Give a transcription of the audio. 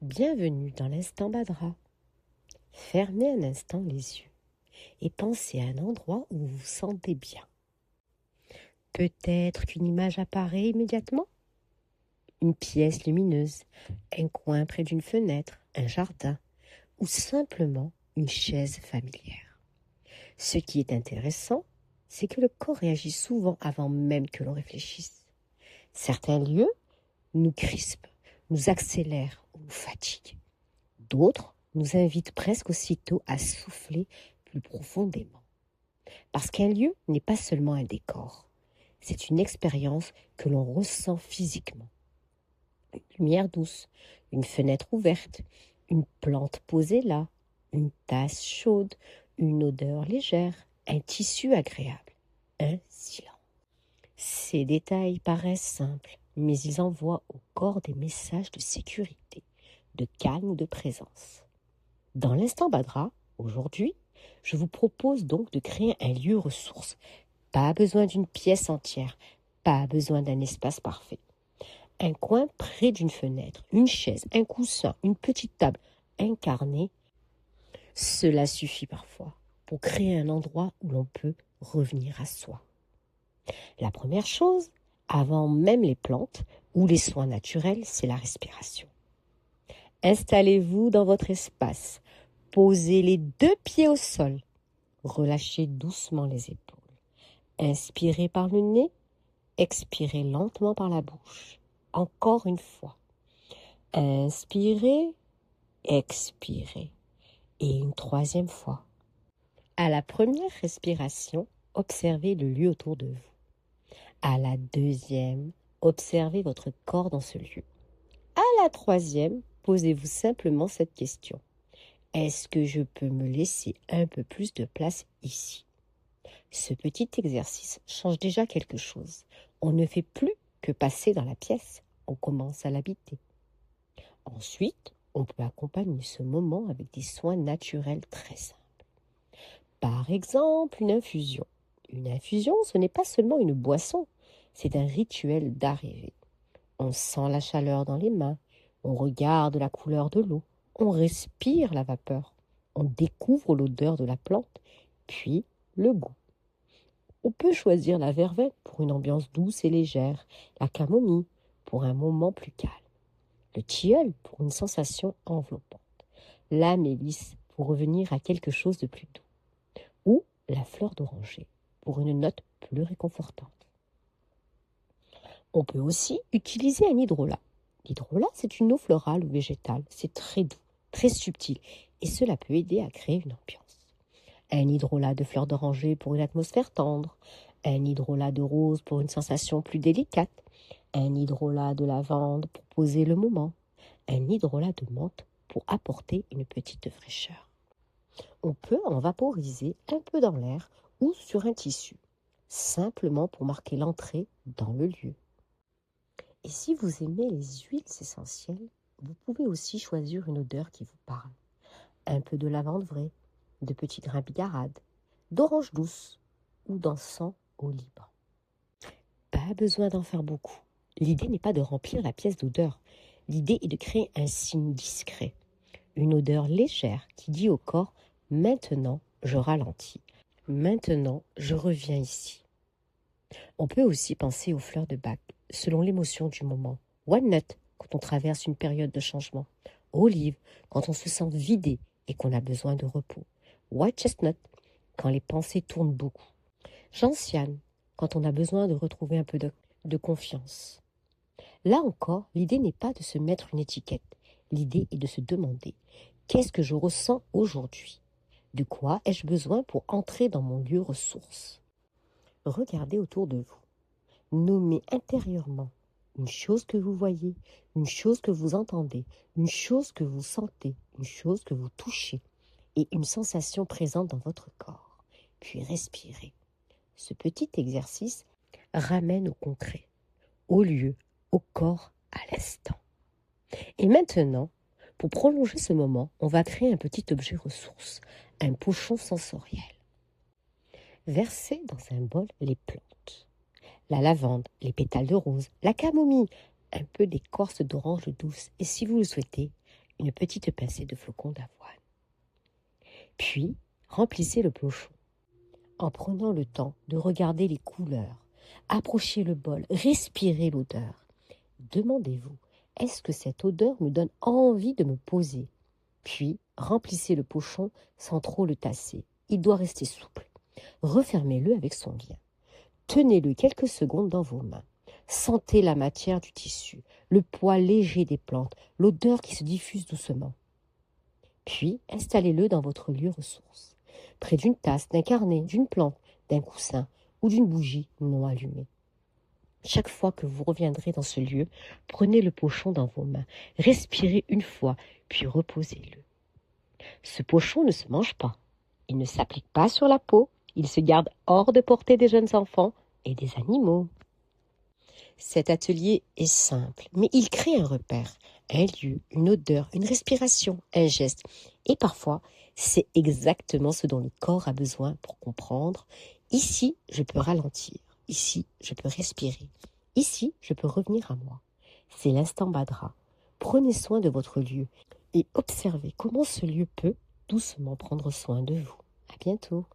Bienvenue dans l'instant Badra. Fermez un instant les yeux et pensez à un endroit où vous vous sentez bien. Peut-être qu'une image apparaît immédiatement. Une pièce lumineuse, un coin près d'une fenêtre, un jardin ou simplement une chaise familière. Ce qui est intéressant, c'est que le corps réagit souvent avant même que l'on réfléchisse. Certains lieux nous crispent, nous accélèrent ou nous fatiguent. D'autres nous invitent presque aussitôt à souffler plus profondément. Parce qu'un lieu n'est pas seulement un décor, c'est une expérience que l'on ressent physiquement. Une lumière douce, une fenêtre ouverte, une plante posée là, une tasse chaude, une odeur légère, un tissu agréable, un silence. Ces détails paraissent simples, mais ils envoient au corps des messages de sécurité, de calme ou de présence. Dans l'instant Badra, aujourd'hui, je vous propose donc de créer un lieu ressource. Pas besoin d'une pièce entière, pas besoin d'un espace parfait. Un coin près d'une fenêtre, une chaise, un coussin, une petite table, un carnet, cela suffit parfois pour créer un endroit où l'on peut revenir à soi. La première chose, avant même les plantes ou les soins naturels, c'est la respiration. Installez-vous dans votre espace. Posez les 2 pieds au sol. Relâchez doucement les épaules. Inspirez par le nez. Expirez lentement par la bouche. Encore une fois. Inspirez. Expirez. Et une 3e fois. À la première respiration, observez le lieu autour de vous. À la 2e, observez votre corps dans ce lieu. À la 3e, posez-vous simplement cette question. Est-ce que je peux me laisser un peu plus de place ici? Ce petit exercice change déjà quelque chose. On ne fait plus que passer dans la pièce, on commence à l'habiter. Ensuite, on peut accompagner ce moment avec des soins naturels très simples. Par exemple, une infusion. Une infusion, ce n'est pas seulement une boisson, c'est un rituel d'arrivée. On sent la chaleur dans les mains, on regarde la couleur de l'eau, on respire la vapeur, on découvre l'odeur de la plante, puis le goût. On peut choisir la verveine pour une ambiance douce et légère, la camomille pour un moment plus calme, le tilleul pour une sensation enveloppante, la mélisse pour revenir à quelque chose de plus doux, ou la fleur d'oranger pour une note plus réconfortante. On peut aussi utiliser un hydrolat. L'hydrolat, c'est une eau florale ou végétale. C'est très doux, très subtil, et cela peut aider à créer une ambiance. Un hydrolat de fleurs d'oranger pour une atmosphère tendre, un hydrolat de rose pour une sensation plus délicate, un hydrolat de lavande pour poser le moment, un hydrolat de menthe pour apporter une petite fraîcheur. On peut en vaporiser un peu dans l'air ou sur un tissu, simplement pour marquer l'entrée dans le lieu. Et si vous aimez les huiles essentielles, vous pouvez aussi choisir une odeur qui vous parle. Un peu de lavande vraie, de petits grains bigarades, d'orange douce ou d'encens au Liban. Pas besoin d'en faire beaucoup. L'idée n'est pas de remplir la pièce d'odeur. L'idée est de créer un signe discret. Une odeur légère qui dit au corps « Maintenant, je ralentis. Maintenant, je reviens ici. » On peut aussi penser aux fleurs de bac, selon l'émotion du moment. Walnut, quand on traverse une période de changement. Olive, quand on se sent vidé et qu'on a besoin de repos. White chestnut, quand les pensées tournent beaucoup. Gentiane, quand on a besoin de retrouver un peu de confiance. Là encore, l'idée n'est pas de se mettre une étiquette. L'idée est de se demander « Qu'est-ce que je ressens aujourd'hui? De quoi ai-je besoin pour entrer dans mon lieu ressource ?» Regardez autour de vous. Nommez intérieurement une chose que vous voyez, une chose que vous entendez, une chose que vous sentez, une chose que vous touchez et une sensation présente dans votre corps. Puis respirez. Ce petit exercice ramène au concret, au lieu, au corps, à l'instant. Et maintenant, pour prolonger ce moment, on va créer un petit objet ressource, un pochon sensoriel. Versez dans un bol les plantes. La lavande, les pétales de rose, la camomille, un peu d'écorce d'orange douce et si vous le souhaitez, une petite pincée de flocons d'avoine. Puis, remplissez le pochon en prenant le temps de regarder les couleurs. Approchez le bol, respirez l'odeur. Demandez-vous, est-ce que cette odeur me donne envie de me poser? Puis, remplissez le pochon sans trop le tasser. Il doit rester souple. Refermez-le avec son lien. Tenez-le quelques secondes dans vos mains. Sentez la matière du tissu, le poids léger des plantes, l'odeur qui se diffuse doucement. Puis, installez-le dans votre lieu ressource, près d'une tasse, d'un carnet, d'une plante, d'un coussin ou d'une bougie non allumée. Chaque fois que vous reviendrez dans ce lieu, prenez le pochon dans vos mains, respirez une fois, puis reposez-le. Ce pochon ne se mange pas. Il ne s'applique pas sur la peau. Il se garde hors de portée des jeunes enfants et des animaux. Cet atelier est simple, mais il crée un repère, un lieu, une odeur, une respiration, un geste. Et parfois, c'est exactement ce dont le corps a besoin pour comprendre. Ici, je peux ralentir. Ici, je peux respirer. Ici, je peux revenir à moi. C'est l'instant Badra. Prenez soin de votre lieu et observez comment ce lieu peut doucement prendre soin de vous. À bientôt.